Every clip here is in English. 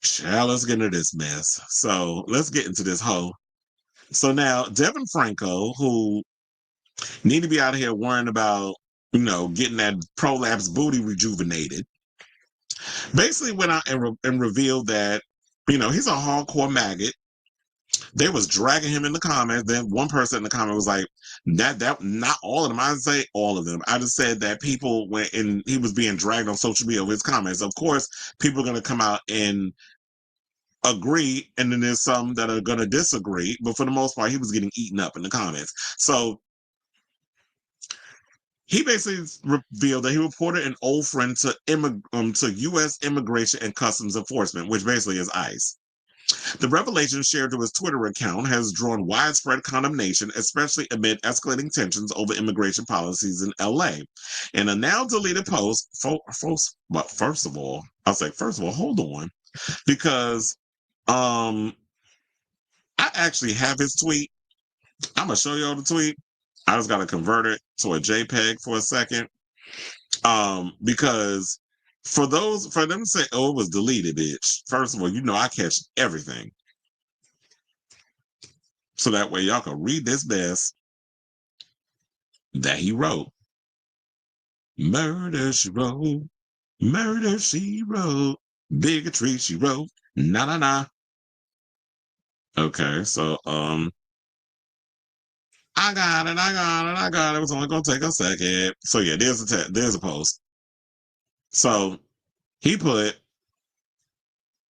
Child, let's get into this mess. So let's get into this hoe. So now Devin Franco, who need to be out here worrying about, getting that prolapse booty rejuvenated, basically went out and revealed that, he's a hardcore maggot. They was dragging him in the comments. Then one person in the comment was like, that not all of them. I didn't say all of them. I just said that people went and he was being dragged on social media with his comments. Of course, people are gonna come out and agree, and then there's some that are going to disagree, but for the most part he was getting eaten up in the comments. So he basically revealed that he reported an old friend to U.S. Immigration and Customs Enforcement, which basically is ICE. The revelation shared to his Twitter account has drawn widespread condemnation, especially amid escalating tensions over immigration policies in LA. In a now deleted post, first of all, hold on, because I actually have his tweet. I'm gonna show y'all the tweet. I just gotta convert it to a JPEG for a second. Because for them to say, "Oh, it was deleted," bitch. First of all, I catch everything, so that way y'all can read this mess that he wrote. Murder she wrote, murder she wrote, bigotry she wrote, na na na. Okay, so I got it. It was only gonna take a second. So yeah, there's a post. So he put,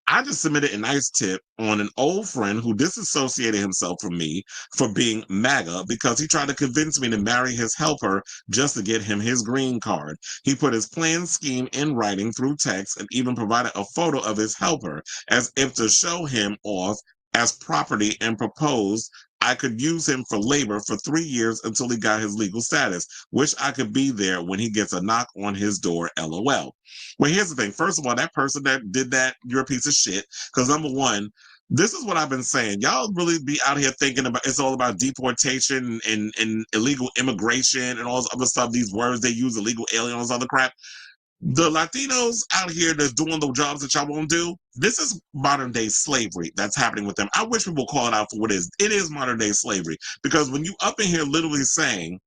I just submitted a nice tip on an old friend who disassociated himself from me for being MAGA because he tried to convince me to marry his helper just to get him his green card. He put his planned scheme in writing through text and even provided a photo of his helper as if to show him off as property and proposed I could use him for labor for 3 years until he got his legal status. Wish I could be there when he gets a knock on his door, LOL. Well, here's the thing. First of all, that person that did that, you're a piece of shit. Because number one, this is what I've been saying. Y'all really be out here thinking about it's all about deportation and illegal immigration and all this other stuff. These words they use, illegal alien, all this other crap. The Latinos out here that's doing the jobs that y'all won't do, this is modern day slavery that's happening with them. I wish people call it out for what it is. It is modern day slavery. Because when you up in here literally saying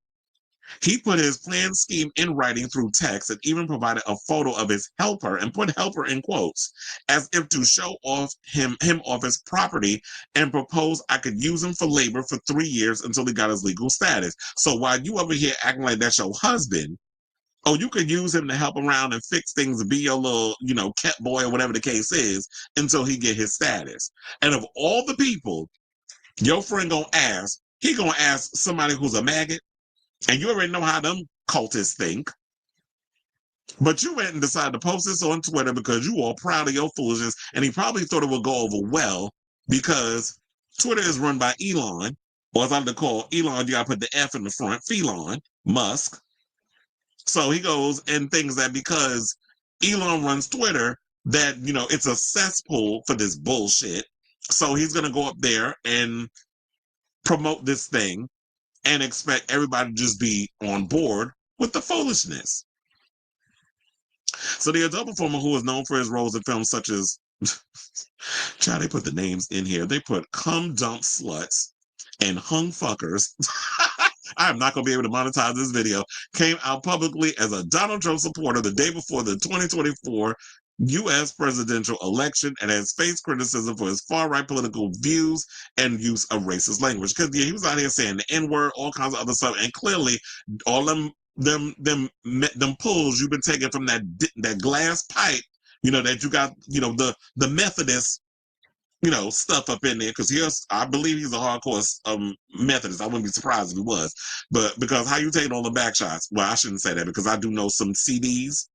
he put his planned scheme in writing through text and even provided a photo of his helper and put helper in quotes as if to show off him off his property and propose I could use him for labor for 3 years until he got his legal status. So while you over here acting like that's your husband, oh, you could use him to help around and fix things and be your little, cat boy or whatever the case is until he get his status. And of all the people your friend he gonna ask somebody who's a maggot. And you already know how them cultists think. But you went and decided to post this on Twitter because you are proud of your foolishness. And he probably thought it would go over well because Twitter is run by Elon, or as I like to call Elon, you got to put the F in the front, Felon, Musk. So he goes and thinks that because Elon runs Twitter, that, it's a cesspool for this bullshit. So he's going to go up there and promote this thing and expect everybody to just be on board with the foolishness. So the adult performer who is known for his roles in films such as, child, they put the names in here. They put Cum Dump Sluts and Hung Fuckers. I am not going to be able to monetize this video. Came out publicly as a Donald Trump supporter the day before the 2024 U.S. presidential election and has faced criticism for his far-right political views and use of racist language. Because he was out here saying the N-word, all kinds of other stuff, and clearly all them pulls you've been taking from that glass pipe, that you got, the Methodist, stuff up in there, because I believe he's a hardcore Methodist. I wouldn't be surprised if he was, but because how you taking all the back shots? Well, I shouldn't say that because I do know some CDs.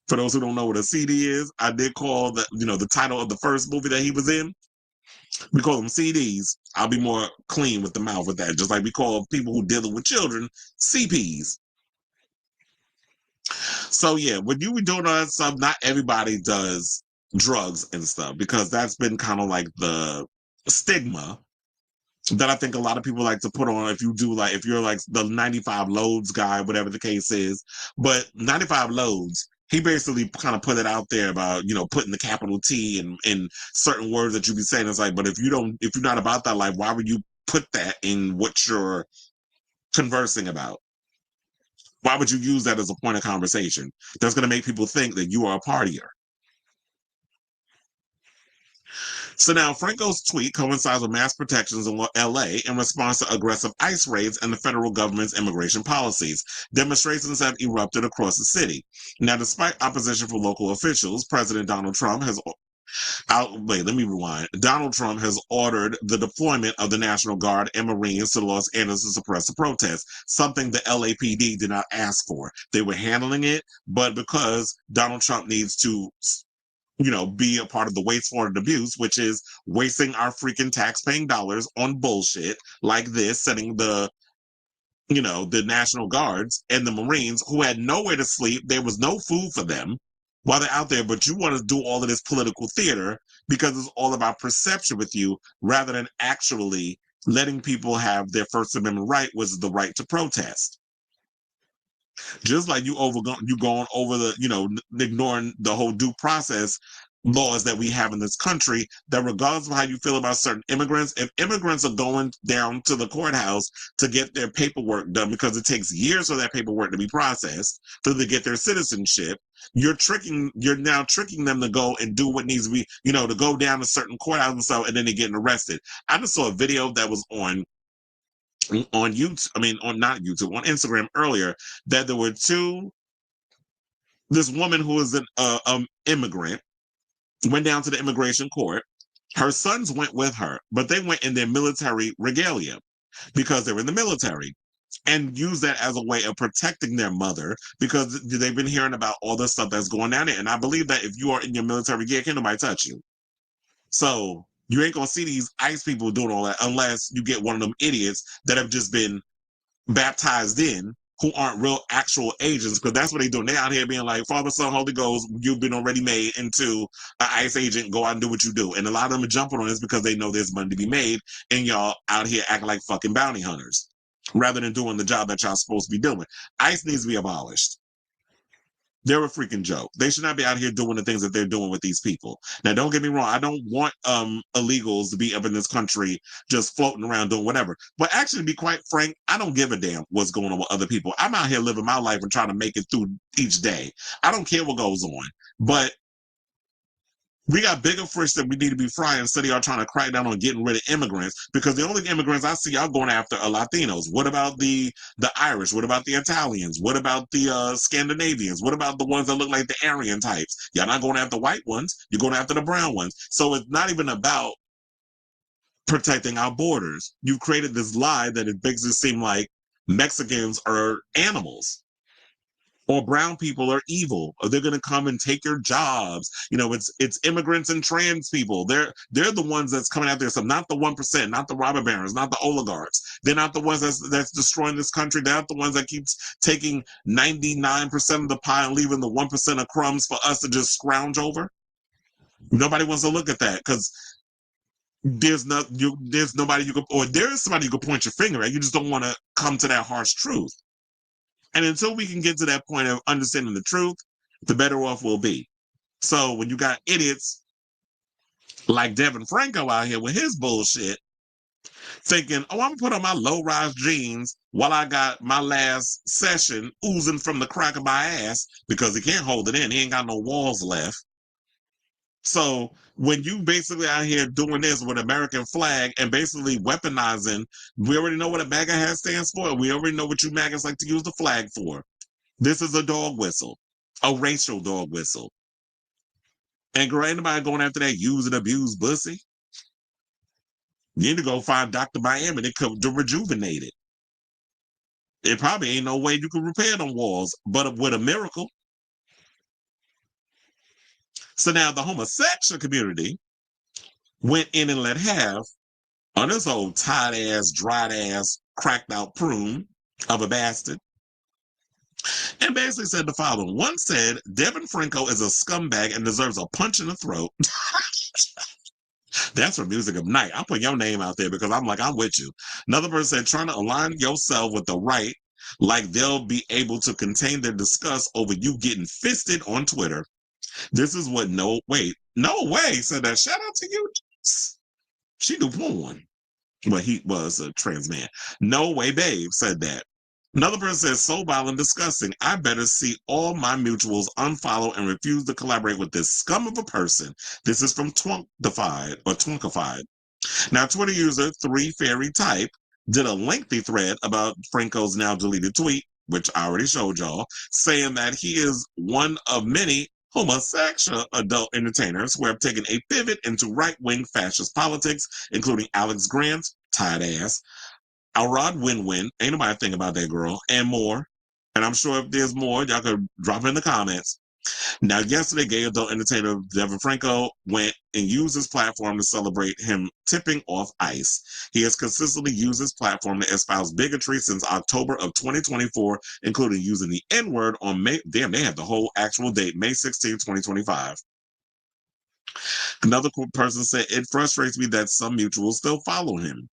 For those who don't know what a CD is, I did call the title of the first movie that he was in. We call them CDs. I'll be more clean with the mouth with that. Just like we call people who dealing with children CPs. So yeah, when you were doing all that stuff, not everybody does drugs and stuff because that's been kind of like the stigma that I think a lot of people like to put on if you're like the 95 loads guy, whatever the case is. But 95 loads, he basically kind of put it out there about, putting the capital T in certain words that you be saying. It's like, but if you're not about that life, why would you put that in what you're conversing about? Why would you use that as a point of conversation? That's going to make people think that you are a partier. So now Franco's tweet coincides with mass protections in LA in response to aggressive ICE raids and the federal government's immigration policies. Demonstrations have erupted across the city. Now, despite opposition from local officials, President Donald Trump has Donald Trump has ordered the deployment of the National Guard and Marines to Los Angeles to suppress the protests, something the LAPD did not ask for. They were handling it, but because Donald Trump needs to be a part of the waste, fraud, and abuse, which is wasting our freaking tax-paying dollars on bullshit like this, sending the National Guards and the Marines who had nowhere to sleep. There was no food for them while they're out there, but you want to do all of this political theater because it's all about perception with you rather than actually letting people have their First Amendment right, which is the right to protest. Just like you going over the, ignoring the whole due process laws that we have in this country, that regardless of how you feel about certain immigrants, if immigrants are going down to the courthouse to get their paperwork done, because it takes years for that paperwork to be processed for them to get their citizenship, you're now tricking them to go and do what needs to be, to go down to certain courthouse and stuff, and then they're getting arrested. I just saw a video that was on YouTube, not YouTube, on Instagram earlier, that there were this woman who is an immigrant went down to the immigration court. Her sons went with her, but they went in their military regalia because they were in the military, and use that as a way of protecting their mother, because they've been hearing about all the stuff that's going down there. And I believe that if you are in your military gear, can't nobody touch you. So you ain't gonna see these ICE people doing all that unless you get one of them idiots that have just been baptized in, who aren't real actual agents, because that's what they do. They out here being like, Father, Son, Holy Ghost, you've been already made into an ICE agent, go out and do what you do. And a lot of them are jumping on this because they know there's money to be made, and y'all out here acting like fucking bounty hunters rather than doing the job that y'all supposed to be doing. ICE needs to be abolished. They're a freaking joke. They should not be out here doing the things that they're doing with these people. Now, don't get me wrong. I don't want illegals to be up in this country just floating around doing whatever. But actually, to be quite frank, I don't give a damn what's going on with other people. I'm out here living my life and trying to make it through each day. I don't care what goes on. But we got bigger fish that we need to be frying instead of y'all trying to crack down on getting rid of immigrants, because the only immigrants I see y'all going after are Latinos. What about the Irish? What about the Italians? What about the Scandinavians? What about the ones that look like the Aryan types? Y'all not going after white ones. You're going after the brown ones. So it's not even about protecting our borders. You've created this lie that it makes it seem like Mexicans are animals, or brown people are evil, or they're going to come and take your jobs. It's immigrants and trans people. They're the ones that's coming out there. So not the 1%, not the robber barons, not the oligarchs. They're not the ones that's destroying this country. They're not the ones that keeps taking 99% of the pie and leaving the 1% of crumbs for us to just scrounge over. Nobody wants to look at that, because there's nobody you could, or there is somebody you could point your finger at. You just don't want to come to that harsh truth. And until we can get to that point of understanding the truth, the better off we'll be. So when you got idiots like Devin Franco out here with his bullshit, thinking, oh, I'm going to put on my low-rise jeans while I got my last session oozing from the crack of my ass, because he can't hold it in. He ain't got no walls left. So when you basically out here doing this with American flag and basically weaponizing, we already know what a MAGA hat stands for. We already know what you MAGAs like to use the flag for. This is a dog whistle, a racial dog whistle. And girl, ain't nobody going after that use and abuse pussy. You need to go find Dr. Miami to rejuvenate it. It probably ain't no way you can repair them walls, but with a miracle. So now the homosexual community went in and let have on this old tight ass, dried ass, cracked out prune of a bastard, and basically said the following. One said, Devin Franco is a scumbag and deserves a punch in the throat. That's for Music of Night. I'll put your name out there because I'm with you. Another person said, trying to align yourself with the right like they'll be able to contain their disgust over you getting fisted on Twitter. This is what no way said that. Shout out to you. She do porn. But he was a trans man. No way, babe, said that. Another person says, so vile and disgusting. I better see all my mutuals unfollow and refuse to collaborate with this scum of a person. This is from Twunkified. Now, Twitter user 3fairytype did a lengthy thread about Franco's now deleted tweet, which I already showed y'all, saying that he is one of many homosexual adult entertainers who have taken a pivot into right-wing fascist politics, including Alex Grant, tight ass, Alrod Win-Win, ain't nobody think about that girl, and more. And I'm sure if there's more, y'all could drop it in the comments. Now, yesterday, gay adult entertainer Devin Franco went and used his platform to celebrate him tipping off ICE. He has consistently used his platform to espouse bigotry since October of 2024, including using the N-word on May. Damn, they have the whole actual date, May 16, 2025. Another person said, it frustrates me that some mutuals still follow him.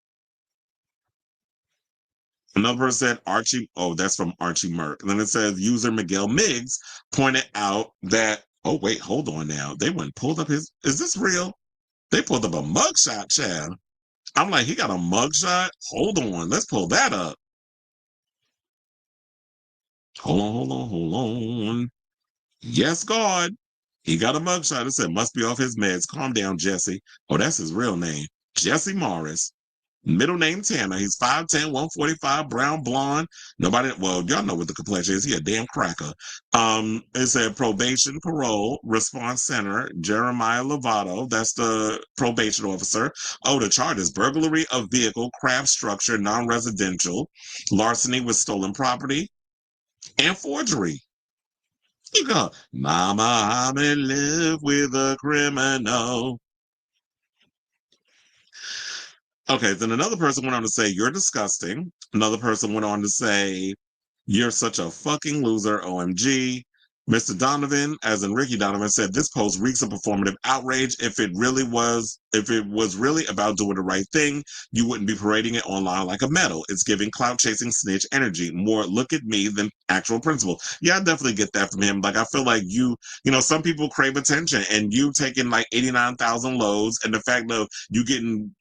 Another person said Archie, that's from Archie Merck. And then it says user Miguel Miggs pointed out that, oh, wait, hold on now. They went and pulled up is this real? They pulled up a mugshot, child. I'm like, he got a mugshot? Hold on, let's pull that up. Hold on. Yes, God. He got a mugshot. It said, must be off his meds. Calm down, Jesse. Oh, that's his real name. Jesse Morris. Middle name Tanner. He's 5'10", 145, brown, blonde. Nobody, well, y'all know what the complexion is. He a damn cracker. It said probation, parole, response center, Jeremiah Lovato. That's the probation officer. Oh, the charges: burglary of vehicle, craft structure, non-residential, larceny with stolen property, and forgery. You go, Mama, I'm in love with a criminal. Okay, then another person went on to say, you're disgusting. Another person went on to say, you're such a fucking loser, OMG. Mr. Donovan, as in Ricky Donovan, said this post reeks of performative outrage. If it was really about doing the right thing, you wouldn't be parading it online like a medal. It's giving clout chasing snitch energy. More look at me than actual principle. Yeah, I definitely get that from him. Like, I feel like some people crave attention, and you taking like 89,000 loads, and the fact that you getting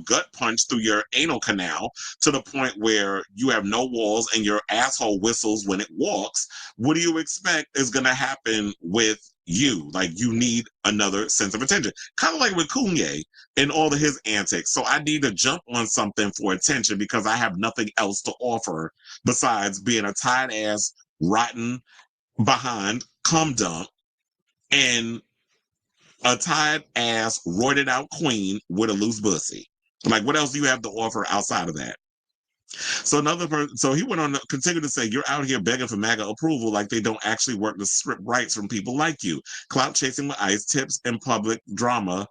gut punched through your anal canal to the point where you have no walls and your asshole whistles when it walks. What do you expect is going to happen with you? Like, you need another sense of attention. Kind of like with Kanye and all of his antics. So I need to jump on something for attention because I have nothing else to offer besides being a tight ass, rotten, behind, cum dump, and a tired ass, roided out queen with a loose pussy. Like, what else do you have to offer outside of that? So another person, so he went on to continue to say, you're out here begging for MAGA approval like they don't actually work to strip rights from people like you. Clout chasing with ICE, tips, and public drama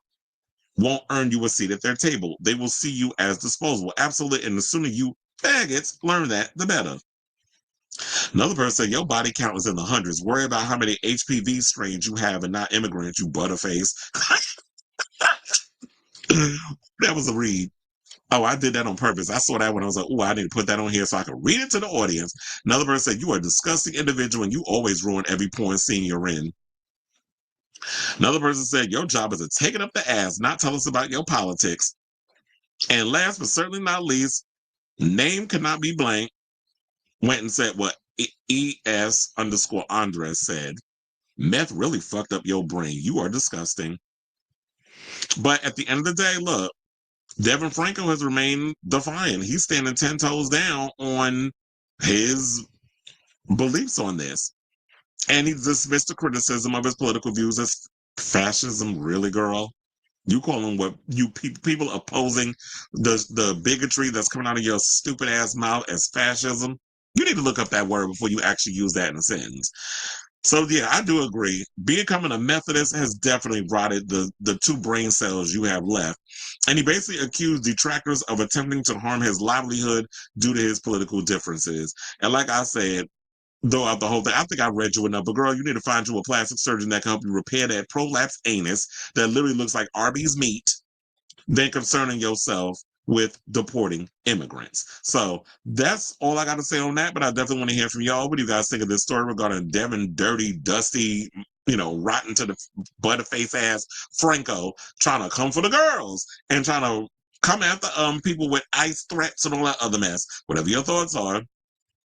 won't earn you a seat at their table. They will see you as disposable. Absolutely. And the sooner you faggots learn that, the better. Another person said, your body count is in the hundreds. Worry about how many HPV strains you have and not immigrants, you butterface. That was a read. Oh, I did that on purpose. I saw that when I was like, oh, I need to put that on here so I can read it to the audience. Another person said, you are a disgusting individual and you always ruin every porn scene you're in. Another person said, your job is to take it up the ass, not tell us about your politics. And last but certainly not least, name cannot be blank, went and said what ES_Andres said. Meth really fucked up your brain. You are disgusting. But at the end of the day, look, Devin Franco has remained defiant. He's standing 10 toes down on his beliefs on this. And he dismissed the criticism of his political views as fascism. Really, girl? You calling what you people opposing the bigotry that's coming out of your stupid ass mouth as fascism? You need to look up that word before you actually use that in a sentence. So yeah, I do agree. Becoming a Methodist has definitely rotted the two brain cells you have left. And he basically accused detractors of attempting to harm his livelihood due to his political differences. And like I said, throughout the whole thing, I think I read you enough, but girl, you need to find you a plastic surgeon that can help you repair that prolapsed anus that literally looks like Arby's meat, then concerning yourself with deporting immigrants. So that's all I got to say on that. But I definitely want to hear from y'all. What do you guys think of this story regarding Devin, dirty, dusty, rotten to the butterface ass Franco trying to come for the girls and trying to come after people with ice threats and all that other mess? Whatever your thoughts are,